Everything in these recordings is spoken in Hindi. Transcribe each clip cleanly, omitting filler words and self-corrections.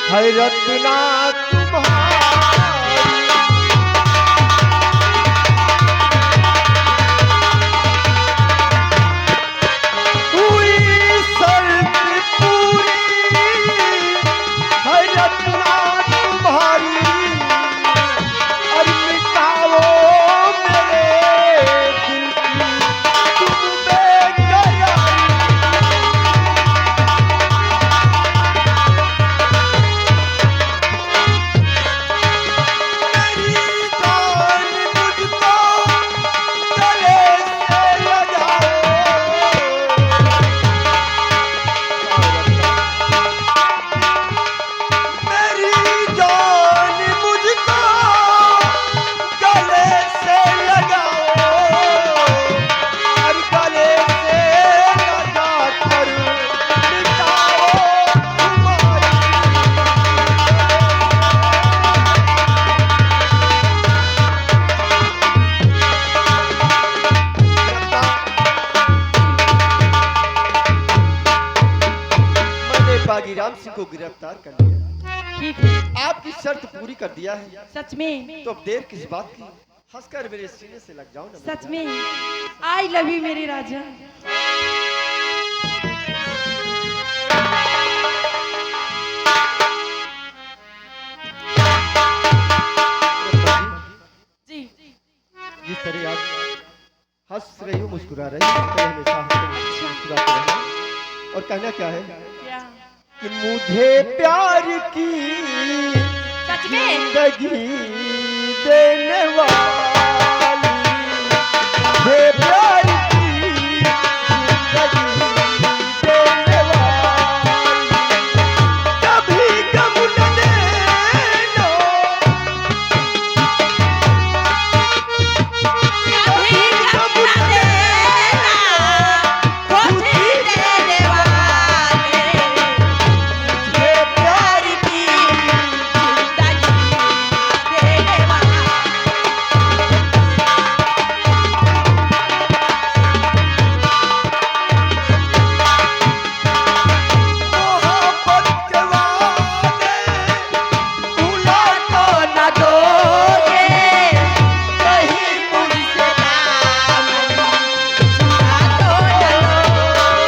हैरत ना तुम्हारी हुई शर्त पूरी, हैरत ना तुम्हारी और मिटाओ मेरे दिल की तुम बेकरारी। बागीराम सिंह को गिरफ्तार कर लिया। ठीक है, आपकी शर्त पूरी कर दिया है। सच में? तो अब देर किस बात की, हंसकर मेरे सीने से लग जाओ ना। सच में आई लव यू मेरे राजा। जी जिस तरह आप हंस रही हो, मुस्कुरा रही हो, हमेशा मुस्कुराते रहना। और कहना क्या है? क्या? कि मुझे प्यार की सच में? जिंदगी देने वाली, मुझे प्यार की जिंदगी देने वाली, कभी गम न देना, कभी गम न देना, खुशी देने वाले, मुझे प्यार की जिंदगी देने वाला। मोहब्बत के वादे भुला तो न दोगे, कहीं मुझसे दामन छुड़ा तो न लोगे।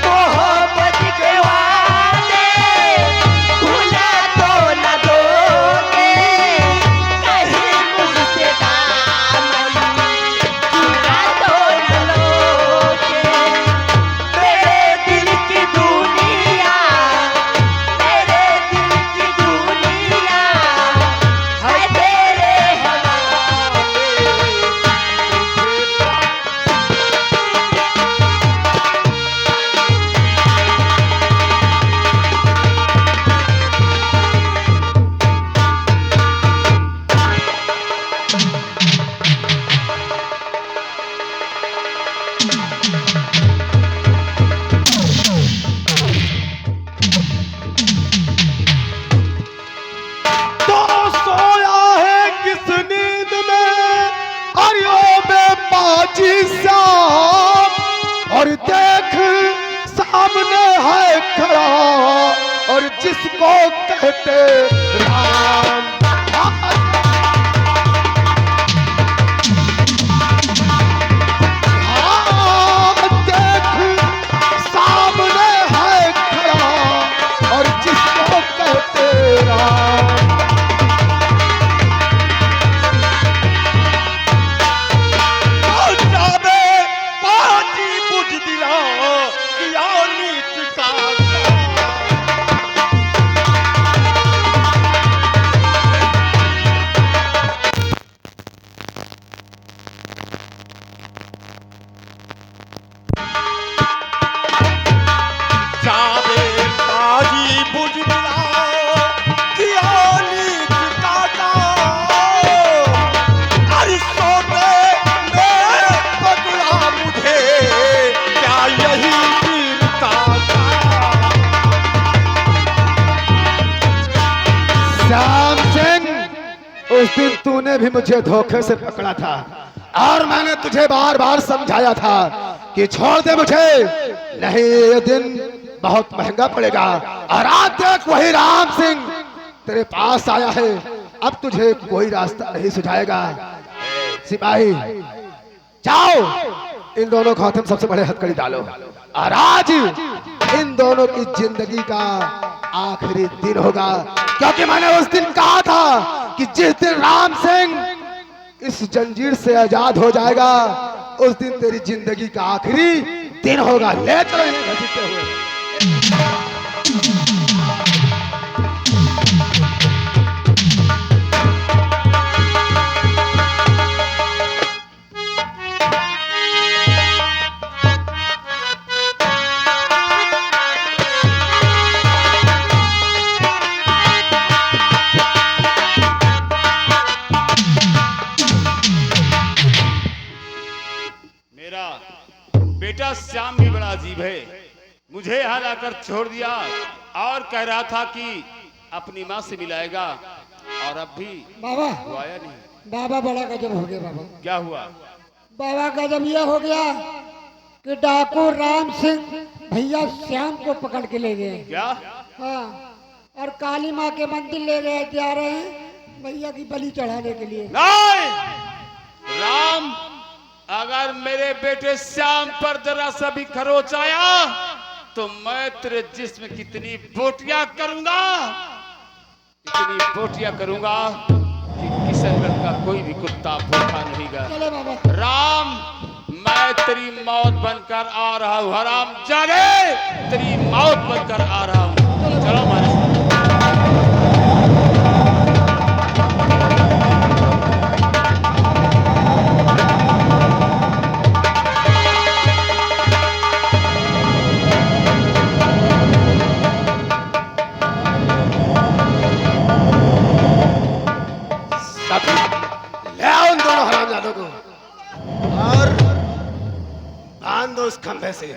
मोहब्बत के वादे भुला तो न दोगे, कहीं मुझसे दामन छुड़ा तो न लोगे। मेरे दिल की दुनिया, मेरे दिल की दुनिया है तेरे हवाले। तो सोया है किस नींद में, अरियो बेपाजी साहब, और देख सामने है खड़ा, और जिसको कहते राम। हाँ, देख सामने है खड़ा, और जिसको कहते राम। जावे पाजी बुझ दिला किया नीच का, उस दिन तूने भी मुझे धोखे से पकड़ा था और मैंने तुझे बार बार समझाया था कि छोड़ दे मुझे, नहीं ये दिन बहुत महंगा पड़ेगा। और आज देख वही राम सिंह तेरे पास आया है, अब तुझे कोई रास्ता नहीं सुझाएगा। सिपाही जाओ, इन दोनों को तुम सबसे बड़े हथकड़ी डालो और आज इन दोनों की जिंदगी का आखिरी दिन होगा, क्योंकि मैंने उस दिन कहा था कि जिस दिन राम सिंह इस जंजीर से आजाद हो जाएगा उस दिन तेरी जिंदगी का आखिरी दिन होगा। ले चलो इन्हें घसीटते हुए। मेरा बेटा श्याम भी बड़ा अजीब है, मुझे यहाँ लाकर छोड़ दिया और कह रहा था कि अपनी माँ से मिलाएगा और अब भी बाबा वो आया नहीं। बाबा बड़ा गजब हो गया बाबा। क्या हुआ? बाबा गजब ये हो गया कि डाकू राम सिंह भैया श्याम को पकड़ के ले गए। क्या? हाँ, और काली माँ के मंदिर ले गए, जा रहे हैं भैया की बलि चढ़ाने के लिए। नहीं राम, अगर मेरे बेटे श्याम पर जरा सा भी खरोच आया तो मैं तेरे जिस्म कितनी बोटियां करूंगा, इतनी बोटियां करूंगा कि किशनगढ़ का कोई भी कुत्ता भूखा नहीं गा। चले बाबा। राम, मैं तेरी मौत बनकर आ रहा हूँ। हराम जाने, तेरी मौत बनकर आ रहा हूँ। चलो हमारे साथ। ले आओ उन दोनों हरामजादों को और बांध दो उस खंभे से।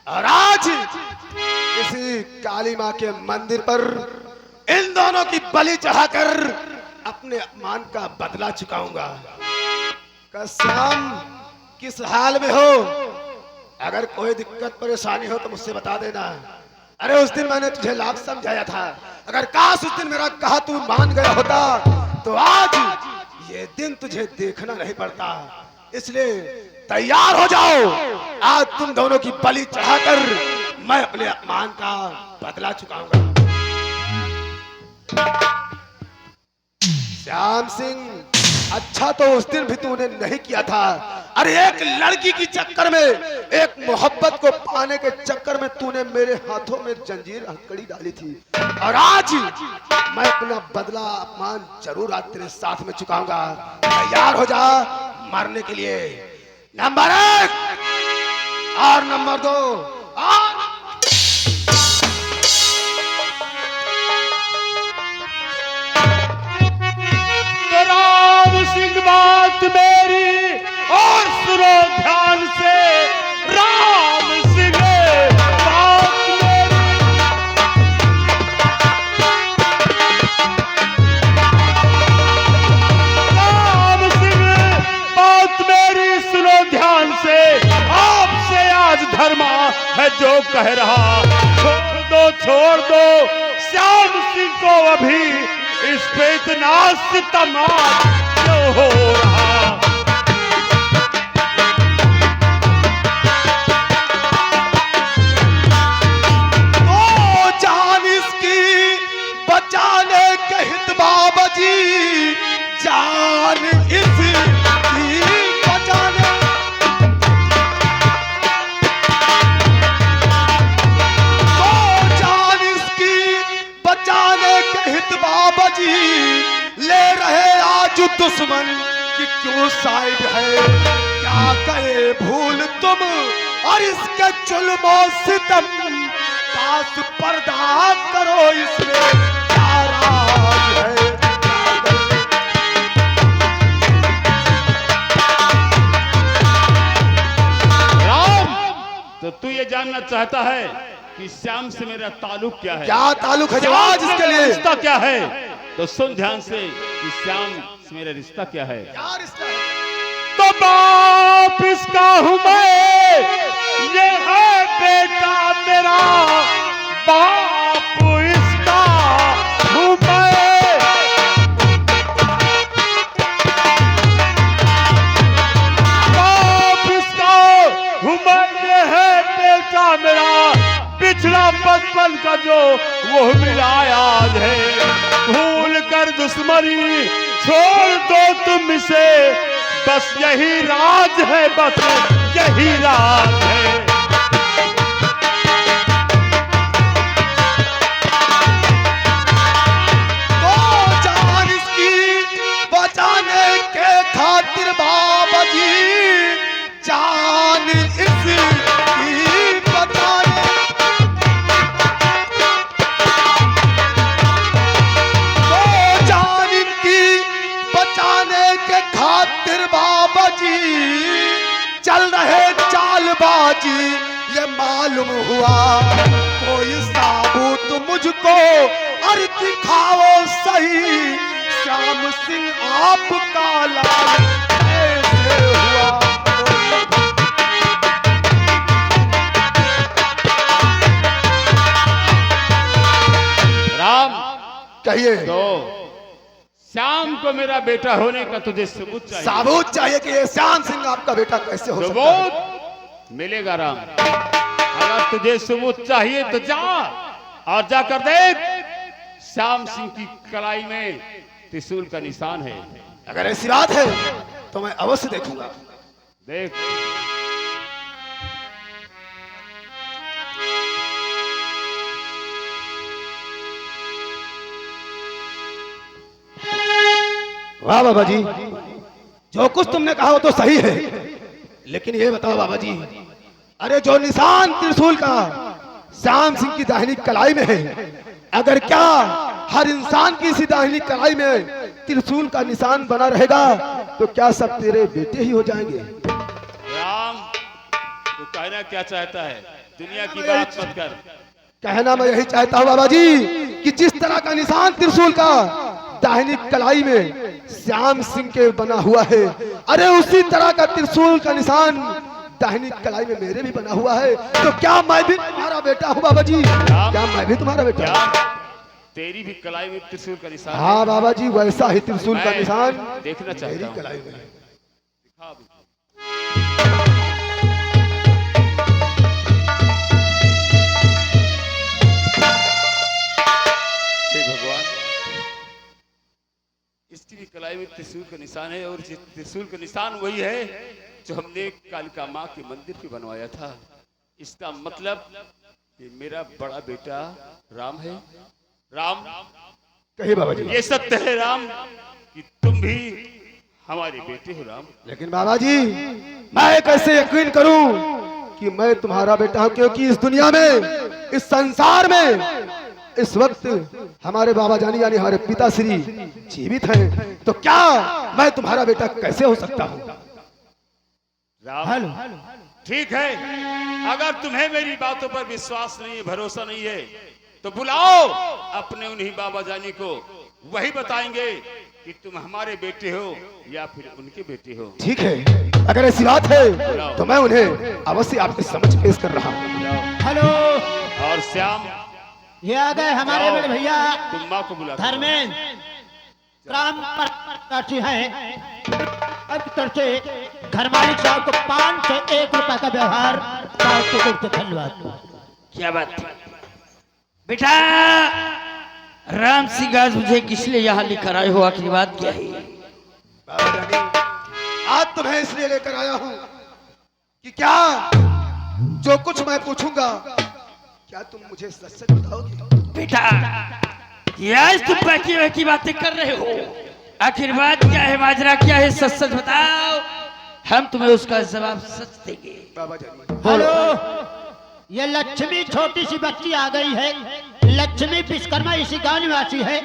और आज इसी काली माँ के मंदिर पर इन दोनों की बलि चढ़ाकर अपने अपमान का बदला चुकाऊंगा। कसम, किस हाल में हो? अगर कोई दिक्कत परेशानी हो तो मुझसे बता देना। अरे उस दिन मैंने तुझे लाख समझाया था, अगर काश उस दिन मेरा कहा तू मान गया होता तो आज ये दिन तुझे देखना नहीं पड़ता। इसलिए तैयार हो जाओ, आज तुम दोनों की बलि चढ़ाकर मैं अपने अपमान का बदला चुकाऊंगा। श्याम सिंह, अच्छा तो उस दिन भी तूने नहीं किया था। अरे एक लड़की की चक्कर में, एक मोहब्बत को पाने के चक्कर में तूने मेरे हाथों में जंजीर हथकड़ी डाली थी। और आज मैं अपना बदला अपमान जरूर आज तेरे साथ में चुकाऊंगा। तैयार हो जा मरने के लिए। नंबर 1 और नंबर 2 और राम सिंह, बात मेरी और सुनो ध्यान से। राम सिंह, बात मेरी। राम सिंह, बात मेरी सुनो ध्यान से। आपसे आज धर्मा है जो कह रहा, छोड़ दो श्याम सिंह को। अभी इस पे इतना सितम क्यों हो रहा? तो जान इसकी बचाने के हित बाबा जी, जान इसकी बचाने। तो जान इसकी बचाने के हित बाबा जी, ले रहे आज दुश्मन की क्यों साइड है? क्या कहे भूल तुम और इसके जुल्मो सितम, पास पर्दा करो, इसमें क्या राज है? राम, तो तू ये जानना चाहता है कि श्याम से मेरा ताल्लुक क्या है? क्या ताल्लुक है जवाब इसके लिए? रिश्ता क्या है? तो सुन ध्यान से। कि श्याम से मेरा रिश्ता क्या है। क्या रिश्ता है? तो बाप इसका हूं मैं, ये है बेटा मेरा, बाप इसका हूं मैं। बाप इसका हूं मैं, ये है बेटा मेरा, पिछड़ा बचपन का जो वो मिला आज है। भूल कर दुश्मनी छोड़ दो तुम इसे, बस यही राज है, बस यही राज है। तो जान इसकी बचाने के खातिर बाबा जी, जान इसकी बचाने, तो जान इनकी बचाने के खातिर बाबा जी चल रहे चालबाजी। ये मालूम हुआ कोई साबुत मुझको और दिखाओ सही, श्याम सिंह आपका लाल कैसे हुआ। राम कहिए। तो श्याम को मेरा बेटा होने का तुझे सबूत चाहिए। साबुत चाहिए कि ये श्याम सिंह आपका बेटा कैसे हो सकता है। सबूत मिलेगा राम। अगर तुझे सबूत चाहिए तो जा और जाकर देख, श्याम सिंह की कलाई में त्रिशूल का निशान है। अगर ऐसी बात है तो मैं अवश्य देखूंगा। देख। वाह बाबा जी, जो कुछ तुमने कहा वो तो सही है, लेकिन ये बताओ बाबा जी, अरे जो निशान त्रिशूल का श्याम सिंह की दाहिनी कलाई में है, अगर क्या हर इंसान की इसी दाहिनी कलाई में त्रिशूल का निशान बना रहेगा तो क्या सब तेरे बेटे ही हो जाएंगे? राम, तू कहना क्या चाहता है? दुनिया की बात मत कर। कहना मैं यही चाहता हूँ बाबा जी कि जिस तरह का निशान त्रिशूल का दाहिनी कलाई में श्याम सिंह के बना हुआ है, अरे उसी तरह का त्रिशूल का निशान दाहिनी कलाई में मेरे भी बना हुआ है। तो क्या मैं भी तुम्हारा बेटा हूँ बाबा जी? क्या मैं भी तुम्हारा बेटा हूँ? तेरी भी कलाई में त्रिशूल का निशान? हाँ बाबा जी, वैसा ही त्रिशूल का निशान देखना चाहता मेरी हूँ। कलाई में। दिखा अभी। हे भगवान, इसकी भी कलाई में त्रिशूल का निशान है, और इस त्रिशूल का निशान वही है जो हमने कालिका माँ के मंदिर पे बनवाया था। इसका मतलब कि मेरा बड़ा बेटा राम है। राम, कहिए बाबा जी। ये सत्य है राम कि तुम भी हमारे बेटे हो राम। लेकिन बाबा जी, मैं कैसे यकीन करूं कि मैं तुम्हारा बेटा हूं, क्योंकि इस दुनिया में, इस संसार में इस वक्त हमारे बाबा जानी यानी हमारे पिताश्री जीवित हैं, तो क्या मैं तुम्हारा बेटा कैसे हो सकता हूं? राम, ठीक है, अगर तुम्हें मेरी बातों पर विश्वास नहीं है, भरोसा नहीं है, तो बुलाओ अपने उन्हीं बाबा जानी को, वही बताएंगे कि तुम हमारे बेटे हो या फिर उनके बेटे हो। ठीक है, अगर ऐसी बात है तो मैं उन्हें अवश्य आपके समक्ष पेश कर रहा हूँ। हेलो, और श्याम, ये आ गए हमारे बड़े भैया तुम माँ को बुला। धर्मेंद्र ग्राम पार्टी है। अब तरफ से घर मालिक साहब को 501 रुपए का व्यवहार धन्यवाद। क्या बात बेटा? राम सिंह आज मुझे किस लिए यहाँ लेकर आए हो? आखिरी बात क्या है? बाबा जानी, आज तुम्हें इसलिए लेकर आया हूँ कि क्या जो कुछ मैं पूछूंगा क्या तुम मुझे सच सच बताओगे? बेटा, ये आज तुम बाकी बाकी बातें कर रहे हो, आखिर बात क्या है, माजरा क्या है? सच सच बताओ, हम तुम्हें उसका जवाब सच देंगे। बाबा जानी, हेलो, ये लक्ष्मी छोटी सी बच्ची आ गई है। लक्ष्मी विश्वकर्मा इसी गांव निवासी है।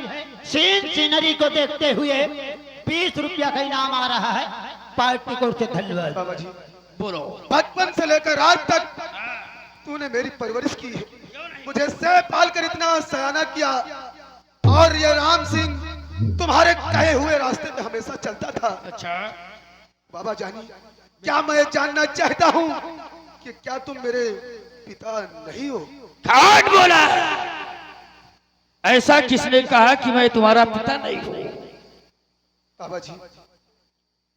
सीन सीनरी को देखते हुए 20 रुपया का इनाम आ रहा है। पार्टी को से धन्यवाद। बाबा जी, बोलो। बचपन से लेकर आज तक तूने मेरी परवरिश की है, मुझे से पाल कर इतना सयाना किया, और ये राम सिंह तुम्हारे कहे हुए रास्ते में हमेशा चलता था। अच्छा, बाबा जानी, क्या मैं जानना चाहता हूँ कि क्या तुम मेरे पिता नहीं हो? कौन बोला? ऐसा किसने कहा कि मैं तुम्हारा पिता नहीं हूँ? बाबा जी,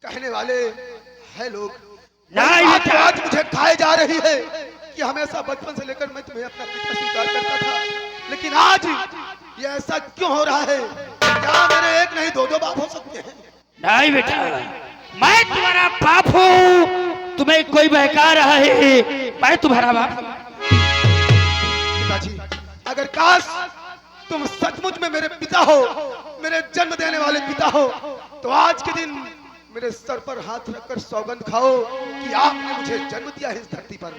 कहने वाले है लोग। नहीं बात बेटा। आज मुझे खाए जा रही है कि हमेशा बचपन से लेकर मैं तुम्हें अपना पिता स्वीकार करता था, लेकिन आज ये ऐसा क्यों हो रहा है? क्या मेरे एक नहीं दो बाप हो सकते हैं? नहीं बेटा, मैं तुम्हारा बाप हूँ। तुम्हें कोई बहका रहा है, मैं तुम्हारा बाप हूँ। पिताजी, अगर काश तुम सचमुच में मेरे पिता हो, मेरे जन्म देने वाले पिता हो, तो आज के दिन मेरे सर पर हाथ रखकर सौगंध खाओ कि आपने मुझे जन्म दिया है इस धरती पर।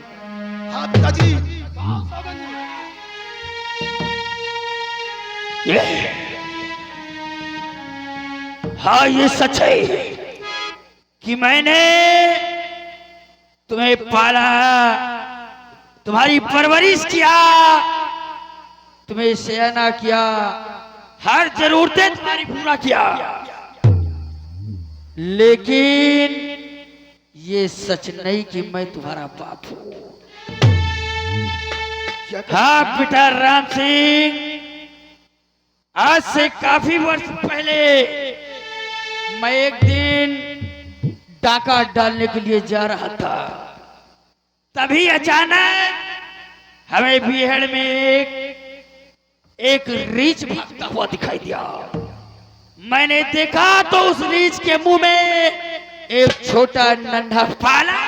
हाँ पिताजी, सौगंध। हाँ, ये सच है कि मैंने तुम्हें पाला, तुम्हारी परवरिश किया, तुम्हें सयाना किया, हर जरूरतें तुम्हारी पूरा किया। लेकिन ये सच नहीं कि मैं तुम्हारा बाप हूं। हाँ बेटा राम सिंह, आज से काफी वर्ष पहले मैं एक दिन डाका डालने के लिए जा रहा था। तभी अचानक हमें बिहड़ में एक रीछ भागता हुआ दिखाई दिया। मैंने देखा तो उस रीछ के मुंह में एक छोटा नन्हा पाला।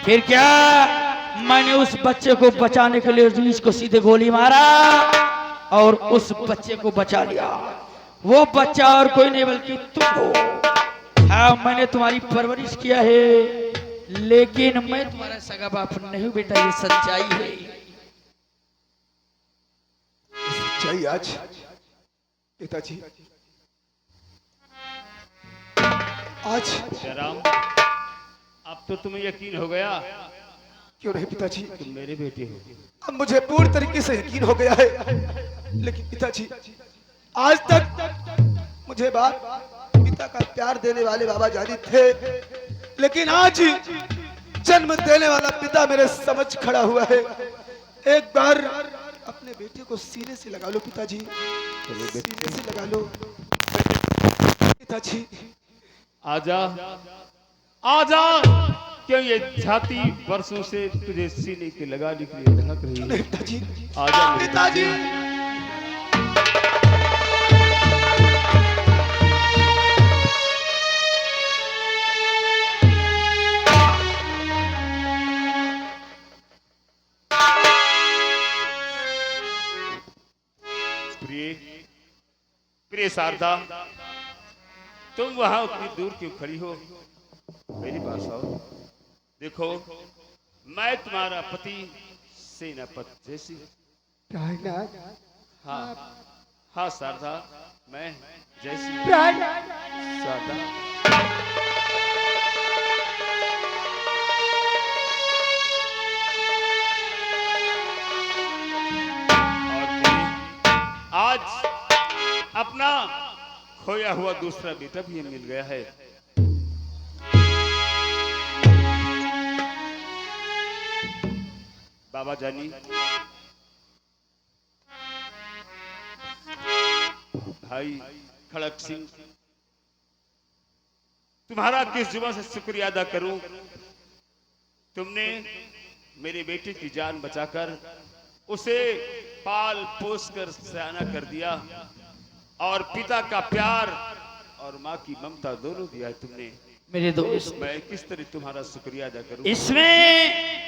फिर क्या, मैंने उस बच्चे को बचाने के लिए रीछ को सीधे गोली मारा और उस बच्चे को बचा लिया। वो बच्चा और कोई नहीं बल्कि तुम हो। हाँ, मैंने तुम्हारी परवरिश किया है, लेकिन मैं तुम्हारा सगा बाप नहीं हूं बेटा, ये सच्चाई है। सच्चाई आज पिताजी, आज जयराम, अब तो तुम्हें यकीन हो गया क्यों नहीं पिताजी? तुम मेरे बेटे हो। अब मुझे पूर्ण तरीके से यकीन हो गया है, लेकिन पिताजी आज तक मुझे बाप पिता का प्यार देने वाले बाबा जानी थे, लेकिन आज जन्म देने वाला पिता मेरे समझ खड़ा हुआ है। एक बार अपने बेटे को सीने से लगा लो पिताजी, सीने से लगा लो पिताजी। आजा, आजा। क्यों ये छाती वर्षों से तुझे सीने के लगाने के लिए धड़क रही है? पिताजी, आजा मेरे पिताजी। प्रिय, प्रिय शारदा, तुम वहां उतनी दूर क्यों खड़ी हो? मेरी पास आओ। देखो, मैं तुम्हारा पति सेनापति जैसी। हाँ हाँ शारदा, मैं जैसी शारदा। आज अपना खोया हुआ दूसरा बेटा भी मिल गया है। बाबा जानी, भाई खड़क सिंह, तुम्हारा किस जुबान से शुक्रिया अदा करूं? तुमने मेरे बेटे की जान बचाकर उसे पाल पोस कर सयाना कर दिया और पिता का प्यार और माँ की ममता दोनों दिया है तुमने। मेरे दोस्त, मैं किस तरह तुम्हारा शुक्रिया अदा करूं? इसमें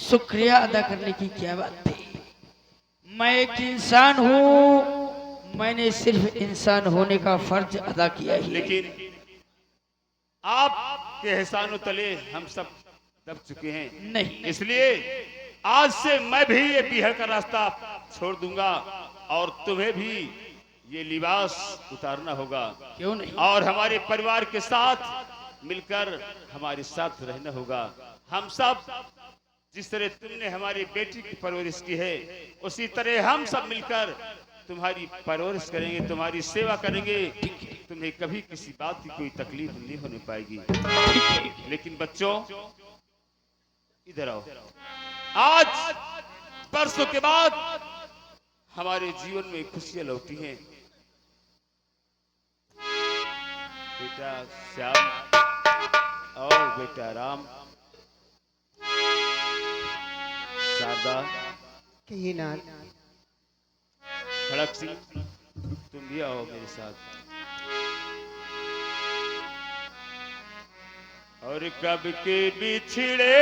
शुक्रिया अदा करने की क्या बात थी? मैं एक इंसान हूँ, मैंने सिर्फ इंसान होने का फर्ज अदा किया ही। लेकिन आपके एहसानों तले हम सब दब चुके हैं। नहीं, इसलिए आज से मैं भी ये बिहार का रास्ता छोड़ दूंगा और तुम्हें भी ये लिबास उतारना होगा। क्यों नहीं? और हमारे परिवार के साथ मिलकर हमारे साथ रहना होगा। हम सब जिस तरह तुमने हमारी बेटी की परवरिश की है, उसी तरह हम सब मिलकर तुम्हारी परवरिश करेंगे, तुम्हारी सेवा करेंगे, तुम्हें कभी किसी बात की कोई तकलीफ नहीं होने पाएगी। लेकिन बच्चों इधर आओ। आज परसों के बाद हमारे जीवन में खुशियां लौटी हैं। बेटा श्याम और बेटा राम, शारदा, कहिए ना। खड़क सिंह, तुम भी आओ मेरे साथ। और कब के बिछड़े,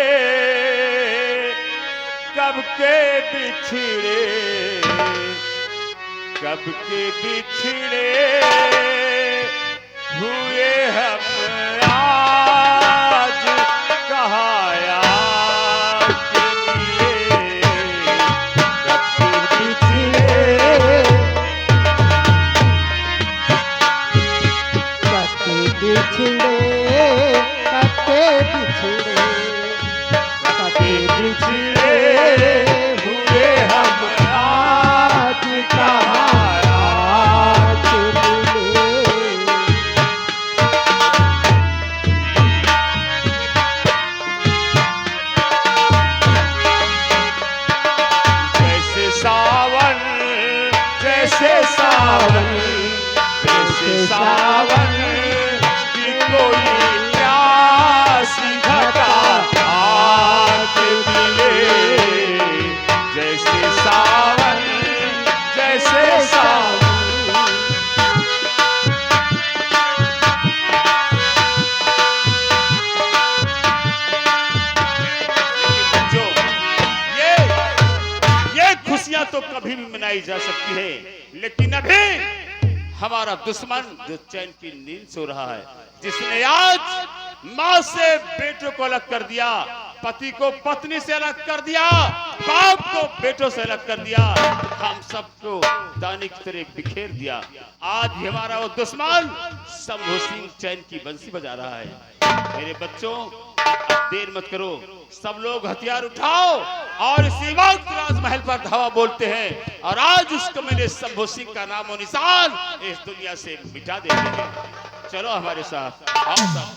कब के बिछड़े, कब के बिछड़े हुए हम आज, कहाँ याद किए, कब के बिछड़े, बिछड़े हुए हम आज, कहाँ याद जैसे सावन, जैसे सावन, जैसे सावन की कोई प्यासी घटा आके मिले, जैसे सावन, जैसे सावन। जो ये खुशियां तो कभी भी मनाई जा सकती है, लेकिन अभी हमारा दुश्मन जो चैन की नींद सो रहा है, जिसने आज माँ से बेटों को अलग कर दिया, पति को पत्नी से अलग कर दिया, बाप को बेटों से अलग कर दिया, हम सबको दाने की तरह बिखेर दिया। आज भी हमारा वो दुश्मन शंभू सिंह चैन की बंसी बजा रहा है। मेरे बच्चों, अब देर मत करो, सब लोग हथियार उठाओ और इसी वक्त राजमहल पर धावा बोलते हैं और आज उस कमीने शंभू सिंह का नामो निशान इस दुनिया से मिटा देते हैं। चलो हमारे साथ, आओ सब।